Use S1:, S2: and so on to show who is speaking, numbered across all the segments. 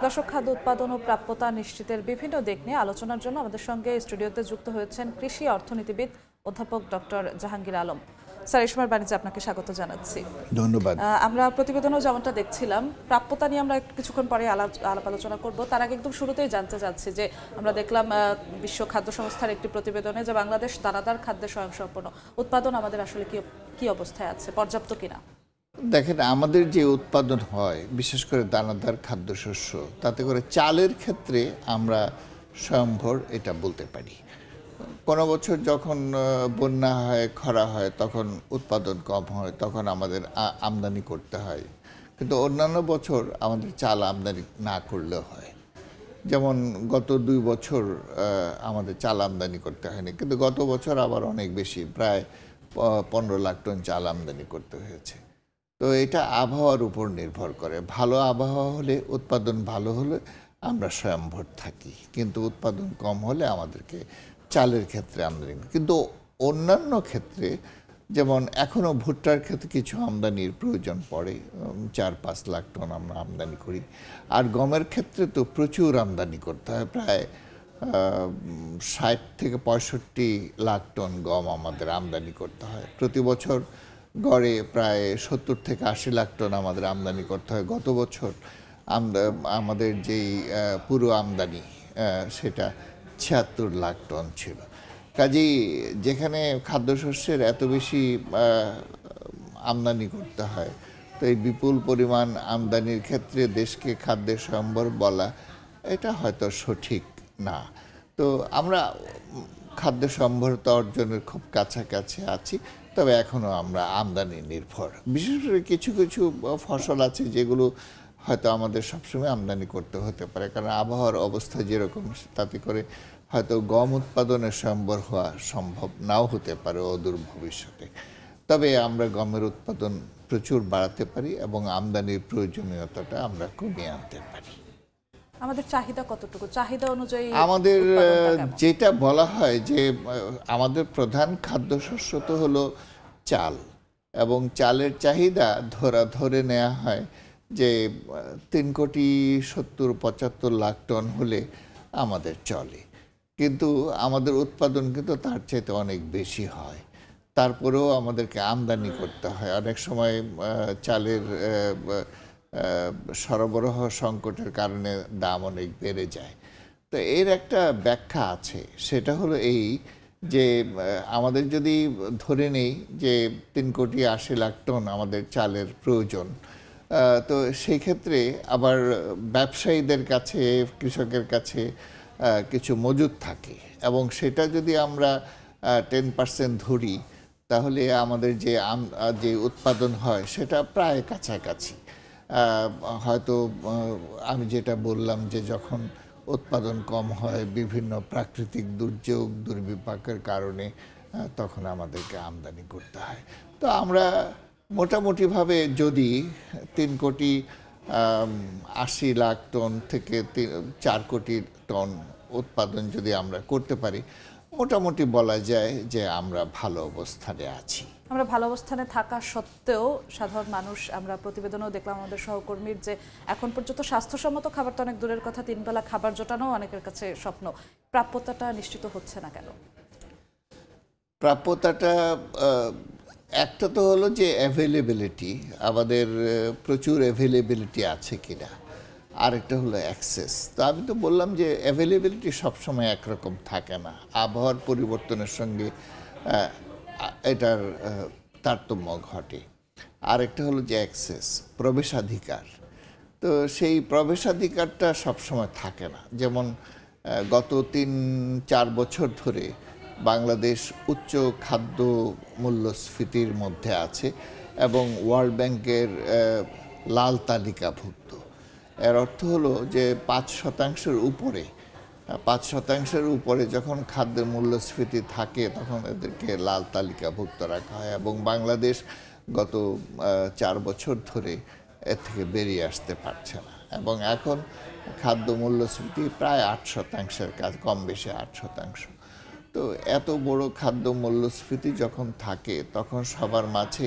S1: দর্শক, খাদ্য উৎপাদন ও প্রাপ্যতা নিশ্চিতের বিভিন্ন দিক নিয়ে আলোচনার জন্য আমাদের সঙ্গে স্টুডিওতে যুক্ত হয়েছেন কৃষি অর্থনীতিবিদ অধ্যাপক ডক্টর জাহাঙ্গীর আলম। স্যার, এই সময় বাণিজ্যে আপনাকে স্বাগত জানাচ্ছি।
S2: ধন্যবাদ।
S1: আমরা প্রতিবেদনেও যেমনটা দেখছিলাম, প্রাপ্যতা নিয়ে আমরা কিছুক্ষণ পরে আলাপ আলোচনা করব। তার আগে একদম শুরুতেই জানতে চাচ্ছি যে আমরা দেখলাম বিশ্ব খাদ্য সংস্থার একটি প্রতিবেদনে যে বাংলাদেশ দানাদার খাদ্যে স্বয়ংসম্পূর্ণ। উৎপাদন আমাদের আসলে কি অবস্থায় আছে, পর্যাপ্ত কিনা?
S2: দেখেন, আমাদের যে উৎপাদন হয় বিশেষ করে দানাদার খাদ্যশস্য, তাতে করে চালের ক্ষেত্রে আমরা স্বয়ংভর এটা বলতে পারি। কোনো বছর যখন বন্যা হয়, খরা হয়, তখন উৎপাদন কম হয়, তখন আমাদের আমদানি করতে হয়। কিন্তু অন্যান্য বছর আমাদের চাল আমদানি না করলেও হয়। যেমন গত 2 বছর আমাদের চাল আমদানি করতে হয়নি, কিন্তু গত বছর আবার অনেক বেশি, প্রায় 15 লাখ টন চাল আমদানি করতে হয়েছে। তো এটা আবহাওয়ার উপর নির্ভর করে। ভালো আবহাওয়া হলে, উৎপাদন ভালো হলে আমরা স্বয়ংভর থাকি, কিন্তু উৎপাদন কম হলে আমাদেরকে চালের ক্ষেত্রে আমদানি। কিন্তু অন্যান্য ক্ষেত্রে, যেমন এখনও ভুট্টার ক্ষেত্রে কিছু আমদানির প্রয়োজন পড়ে, 4-5 লাখ টন আমরা আমদানি করি। আর গমের ক্ষেত্রে তো প্রচুর আমদানি করতে হয়, প্রায় 60 থেকে 65 লাখ টন গম আমাদের আমদানি করতে হয় প্রতি বছর। গড়ে প্রায় 70 থেকে 80 লাখ টন আমাদের আমদানি করতে হয়। গত বছর আমাদের যেই পুরো আমদানি সেটা 76 লাখ টন ছিল। কাজেই যেখানে খাদ্যশস্যের এত বেশি আমদানি করতে হয়, তো এই বিপুল পরিমাণ আমদানির ক্ষেত্রে দেশকে খাদ্যের স্বয়ংভর বলা এটা হয়তো সঠিক না। তো আমরা খাদ্য স্বয়ংভরতা অর্জনের খুব কাছাকাছি আছি, তবে এখনও আমরা আমদানি নির্ভর। বিশেষ করে কিছু কিছু ফসল আছে যেগুলো হয়তো আমাদের সবসময় আমদানি করতে হতে পারে, কারণ আবহাওয়ার অবস্থা যেরকম, তাতে করে হয়তো গম উৎপাদনের স্বয়ংভর হওয়া সম্ভব নাও হতে পারে অদূর ভবিষ্যতে। তবে আমরা গমের উৎপাদন প্রচুর বাড়াতে পারি এবং আমদানির প্রয়োজনীয়তাটা আমরা কমিয়ে আনতে পারি।
S1: আমাদের চাহিদা কতটুকু? চাহিদা অনুযায়ী
S2: আমাদের যেটা বলা হয় যে আমাদের প্রধান খাদ্যশস্য তো হলো চাল, এবং চালের চাহিদা ধরে নেওয়া হয় যে 3,70,75 লাখ টন হলে আমাদের চলে। কিন্তু আমাদের উৎপাদন কিন্তু তার চাইতে অনেক বেশি হয়। তারপরেও আমাদেরকে আমদানি করতে হয়। অনেক সময় চালের সরবরাহ সংকটের কারণে দাম অনেক বেড়ে যায়। তো এর একটা ব্যাখ্যা আছে, সেটা হলো এই যে আমাদের যদি ধরে নেই যে 3,80,00,000 টন আমাদের চালের প্রয়োজন, তো সেই ক্ষেত্রে আবার ব্যবসায়ীদের কাছে, কৃষকের কাছে কিছু মজুদ থাকে, এবং সেটা যদি আমরা 10% ধরি, তাহলে আমাদের যে উৎপাদন হয় সেটা প্রায় কাছাকাছি। হয়তো আমি যেটা বললাম যে যখন উৎপাদন কম হয় বিভিন্ন প্রাকৃতিক দুর্যোগ, দুর্বিপাকের কারণে, তখন আমাদেরকে আমদানি করতে হয়। তো আমরা মোটামুটিভাবে যদি 3,80,00,000 টন থেকে 4 কোটি টন উৎপাদন যদি আমরা করতে পারি, মোটামুটি বলা যায় যে আমরা ভালো অবস্থানে আছি।
S1: আমরা ভালো অবস্থানে থাকা সত্ত্বেও সাধারণ মানুষ, আমরা প্রতিবেদনেও দেখলাম আমাদের সহকর্মীর, যে এখন পর্যন্ত স্বাস্থ্যসম্মত খাবার তো অনেক দূরের কথা, 3 বেলা খাবার জোটানো অনেকের কাছে স্বপ্ন। প্রাপ্যতাটা নিশ্চিত হচ্ছে না কেন?
S2: প্রাপ্যতাটা একটা তো হলো যে অ্যাভেলেবিলিটি, আমাদের প্রচুর অ্যাভেলেবিলিটি আছে কিনা, আরেকটা হলো অ্যাক্সেস। তো আমি তো বললাম যে অ্যাভেলেবিলিটি সবসময় একরকম থাকে না, আবহাওয়ার পরিবর্তনের সঙ্গে এটার তারতম্য ঘটে। আরেকটা হলো যে অ্যাক্সেস, প্রবেশাধিকার। তো সেই প্রবেশাধিকারটা সবসময় থাকে না। যেমন গত 3-4 বছর ধরে বাংলাদেশ উচ্চ খাদ্য মূল্যস্ফীতির মধ্যে আছে এবং ওয়ার্ল্ড ব্যাংকের লাল তালিকাভুক্ত। এর অর্থ হলো যে 5% উপরে, 5% উপরে যখন খাদ্যের মূল্যস্ফীতি থাকে, তখন এদেরকে লাল তালিকাভুক্ত রাখা হয়, এবং বাংলাদেশ গত 4 বছর ধরে এর থেকে বেরিয়ে আসতে পারছে না, এবং এখন খাদ্য মূল্যস্ফীতি প্রায় 8%-এর কাছে, কম বেশি 8%। তো এত বড় খাদ্য মূল্যস্ফীতি যখন থাকে, তখন সবার মাঝে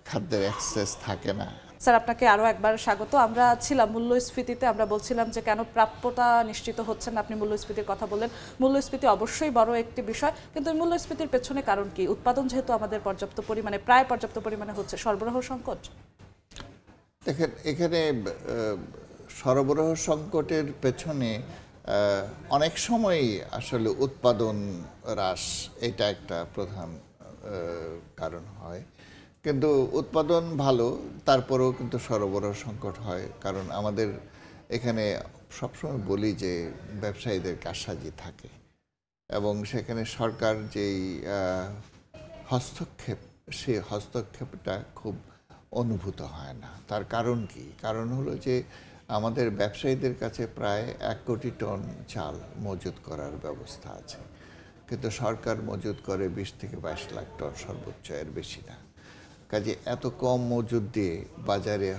S2: খাদ্যের অ্যাক্সেস থাকে না,
S1: স্যার আপনাকে আরও একবার স্বাগত। আমরা ছিলাম মূল্যস্ফীতিতে, আমরা বলছিলাম যে কেন প্রাপ্যতা নিশ্চিত হচ্ছে না। আপনি মূল্যস্ফীতির কথা বললেন। মূল্যস্ফীতি অবশ্যই বড় একটি বিষয়, কিন্তু এই মূল্যস্ফীতির পেছনে কারণ কি? উৎপাদন যেহেতু আমাদের পর্যাপ্ত পরিমাণে, প্রায় পর্যাপ্ত পরিমাণে হচ্ছে, সরবরাহ সংকট।
S2: দেখেন, এখানে সরবরাহ সংকটের পেছনে অনেক সময়ই আসলে উৎপাদন হ্রাস, এটা একটা প্রধান কারণ হয়। কিন্তু উৎপাদন ভালো, তারপরেও কিন্তু সরবরাহ সংকট হয়। কারণ আমাদের এখানে সবসময় বলি যে ব্যবসায়ীদের কারসাজি থাকে, এবং সেখানে সরকার যেই হস্তক্ষেপ, সেই হস্তক্ষেপটা খুব অনুভূত হয় না। তার কারণ কি? কারণ হলো যে আমাদের ব্যবসায়ীদের কাছে প্রায় 1 কোটি টন চাল মজুত করার ব্যবস্থা আছে, কিন্তু সরকার মজুত করে 20 থেকে 22 লাখ টন, সর্বোচ্চ, এর বেশি না। কাজে এত কম মজুদ দিয়ে বাজারে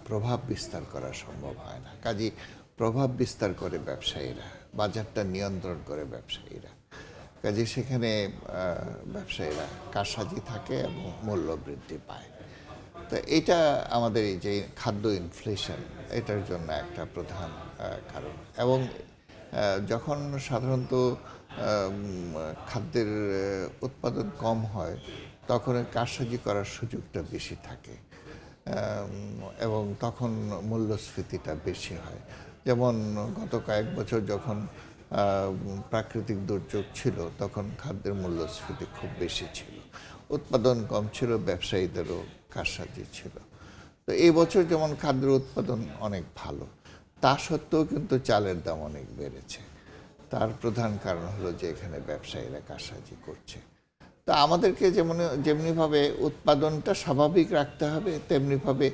S2: প্রভাব বিস্তার করা সম্ভব হয় না। কাজে প্রভাব বিস্তার করে ব্যবসায়ীরা, বাজারটা নিয়ন্ত্রণ করে ব্যবসায়ীরা। কাজে সেখানে ব্যবসায়ীরা কারসাজি থাকে এবং মূল্য বৃদ্ধি পায়। তো এটা আমাদের এই যে খাদ্য ইনফ্লেশন, এটার জন্য একটা প্রধান কারণ। এবং যখন সাধারণত খাদ্যের উৎপাদন কম হয়, তখন কারসাজি করার সুযোগটা বেশি থাকে, এবং তখন মূল্যস্ফীতিটা বেশি হয়। যেমন গত কয়েক বছর যখন প্রাকৃতিক দুর্যোগ ছিল, তখন খাদ্যের মূল্যস্ফীতি খুব বেশি ছিল, উৎপাদন কম ছিল, ব্যবসায়ীদেরও কারসাজি ছিল। তো এই বছর যেমন খাদ্যের উৎপাদন অনেক ভালো, তা সত্ত্বেও কিন্তু চালের দাম অনেক বেড়েছে। তার প্রধান কারণ হলো যে এখানে ব্যবসায়ীরা কারসাজি করছে। তো আমাদেরকে যেমনিভাবে উৎপাদনটা স্বাভাবিক রাখতে হবে, তেমনিভাবে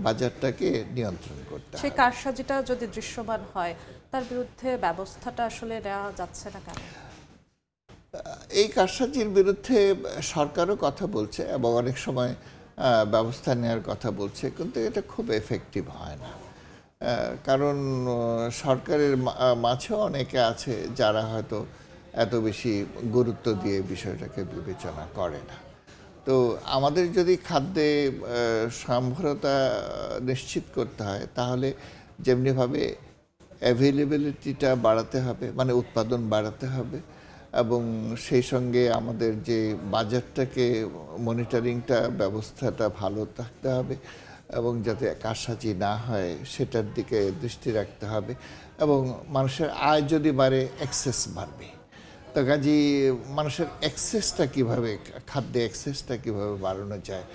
S2: বাজারটাকে নিয়ন্ত্রণ করতে হবে।
S1: সেই কারসাজিটা যদি দৃশ্যমান হয়, তার বিরুদ্ধে ব্যবস্থাটা আসলে নেওয়া যাচ্ছে না কেন?
S2: এই কারসাজির বিরুদ্ধে সরকারও কথা বলছে এবং অনেক সময় ব্যবস্থা নেওয়ার কথা বলছে, কিন্তু এটা খুব এফেক্টিভ হয় না। কারণ সরকারের মাঝেও অনেকে আছে যারা হয়তো এত বেশি গুরুত্ব দিয়ে বিষয়টাকে বিবেচনা করে না। তো আমাদের যদি খাদ্যে স্বয়ংভরতা নিশ্চিত করতে হয়, তাহলে যেমনিভাবে অ্যাভেলেবিলিটিটা বাড়াতে হবে, মানে উৎপাদন বাড়াতে হবে, এবং সেই সঙ্গে আমাদের যে বাজারটাকে মনিটরিংটা, ব্যবস্থাটা ভালো থাকতে হবে, এবং যাতে কারসাজি না হয় সেটার দিকে দৃষ্টি রাখতে হবে। এবং মানুষের আয় যদি বাড়ে, অ্যাক্সেস বাড়বে। তো কাজী মানুষের অ্যাক্সেসটা কীভাবে, খাদ্যে অ্যাক্সেসটা কীভাবে বাড়ানো যায়,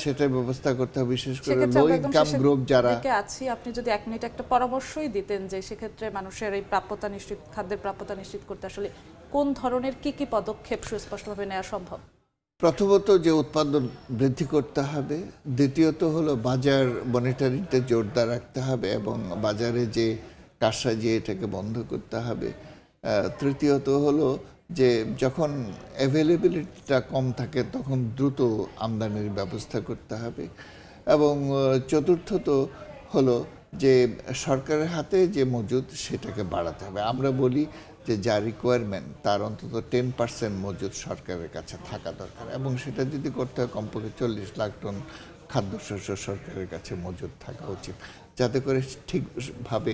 S2: সেটার ব্যবস্থা করতে হবে। বিশেষ করে লো ইনকাম গ্রুপ যারা
S1: আছি, আপনি যদি 1 মিনিট একটা পরামর্শই দিতেন যে সেক্ষেত্রে মানুষের এই প্রাপ্যতা নিশ্চিত, খাদ্যের প্রাপ্যতা নিশ্চিত করতে আসলে কোন ধরনের কি কি পদক্ষেপ সুস্পষ্টভাবে নেওয়া সম্ভব?
S2: প্রথমত যে উৎপাদন বৃদ্ধি করতে হবে, দ্বিতীয়ত হলো বাজার মনিটরিংটা জোরদার রাখতে হবে এবং বাজারে যে কারসাজি, এটাকে বন্ধ করতে হবে। তৃতীয়ত হলো যে যখন অ্যাভেলেবিলিটিটা কম থাকে, তখন দ্রুত আমদানির ব্যবস্থা করতে হবে। এবং চতুর্থত হলো যে সরকারের হাতে যে মজুদ, সেটাকে বাড়াতে হবে। আমরা বলি যে যা রিকোয়ারমেন্ট, তার অন্তত 10% মজুদ সরকারের কাছে থাকা দরকার, এবং সেটা যদি করতে হয় কমপক্ষে 40 লাখ টন খাদ্যশস্য সরকারের কাছে মজুদ থাকা উচিত, যাতে করে ঠিকভাবে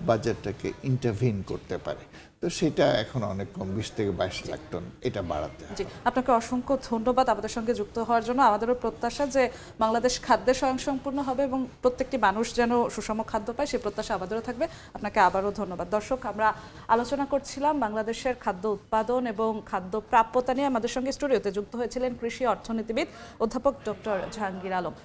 S2: বাজারটাকে ইন্টারভিন করতে পারে। তো সেটা এখন অনেক কম, 20 থেকে 22 লাখ টন, এটা বাড়াতে হবে।
S1: জি, আপনাকে অসংখ্য ধন্যবাদ আমাদের সঙ্গে যুক্ত হওয়ার জন্য। আমাদেরও প্রত্যাশা যে বাংলাদেশ খাদ্যে স্বয়ংসম্পূর্ণ হবে এবং প্রত্যেকটি মানুষ যেন সুষম খাদ্য পায়, সেই প্রত্যাশা আমাদেরও থাকবে। আপনাকে আবারও ধন্যবাদ। দর্শক, আমরা আলোচনা করছিলাম বাংলাদেশের খাদ্য উৎপাদন এবং খাদ্য প্রাপ্যতা নিয়ে। আমাদের সঙ্গে স্টুডিওতে যুক্ত হয়েছিলেন কৃষি অর্থনীতিবিদ অধ্যাপক ডক্টর জাহাঙ্গীর আলম।